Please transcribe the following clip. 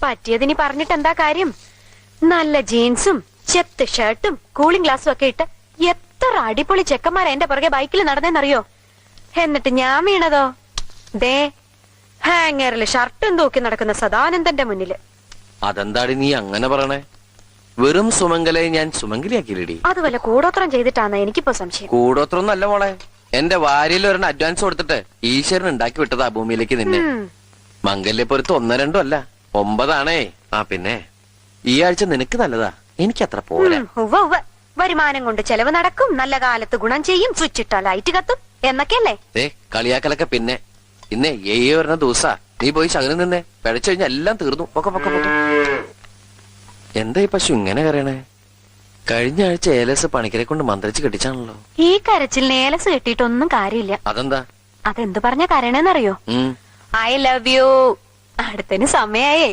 പറ്റിയതിനി പറഞ്ഞിട്ട് എന്താ കാര്യം? നല്ല ജീൻസും ചെത്ത് ഷർട്ടും കൂളിംഗ് ഗ്ലാസും ഒക്കെ ഇട്ട് എത്ര അടിപൊളി ചെക്കന്മാരാ എന്റെ പുറകെ ബൈക്കിൽ നടന്നേന്നറിയോ? എന്നിട്ട് ഞാൻ വീണതോ ദേ ഹാങ്ങറിൽ ഷർട്ടും തൂക്കി നടക്കുന്ന സദാനന്ദന്റെ മുന്നില്. അതെന്താടി നീ അങ്ങനെ പറയണേ? വെറും സുമംഗലെ ഞാൻ സുമംഗലിയാക്കിയില്ലടി. അത് വല്ല കൂടോത്രം ചെയ്തിട്ടാന്ന് എനിക്കിപ്പോ സംശയം. കൂടോത്രം നല്ല മോളെ, എന്റെ വാരിയിൽ ഒരെണ്ണം അഡ്വാൻസ് കൊടുത്തിട്ട് ഈശ്വരൻ ഉണ്ടാക്കി വിട്ടതാ ഭൂമിയിലേക്ക് നിന്നെ. മംഗല്യപ്പൊരുത്ത് 1 2 അല്ല 9 ആണേ. ആ പിന്നെ ഈ ആഴ്ച നിനക്ക് നല്ലതാ, എനിക്ക് അത്ര പോരാ. വരുമാനം കൊണ്ട് ചെലവ് നടക്കും, നല്ല കാലത്ത് ഗുണം ചെയ്യും, സ്വിച്ച് ഇട്ടാ ലൈറ്റ് കത്തും എന്നൊക്കെയല്ലേ? കളിയാക്കലൊക്കെ പിന്നെ. ഇന്നേ വരുന്ന ദിവസാ, നീ പോയി ശകനം നിന്നേ. പിഴച്ചു കഴിഞ്ഞാൽ എല്ലാം തീർന്നു. പൊക്കെ പൊക്കെ പൊക്കെ. എന്താ ഈ പശു ഇങ്ങനെ കരയണേ? കഴിഞ്ഞ ആഴ്ച ഏലസ് പണിക്കരെ കൊണ്ട് മന്ത്രിച്ച് കെട്ടിച്ചാണല്ലോ. ഈ കരച്ചിൽ ഏലസ് കെട്ടിയിട്ടൊന്നും കാര്യമില്ല. അതെന്താ? അതെന്ത് പറഞ്ഞ കരയണേന്നറിയോ? I love you. അടുത്തതിന് സമയായേ.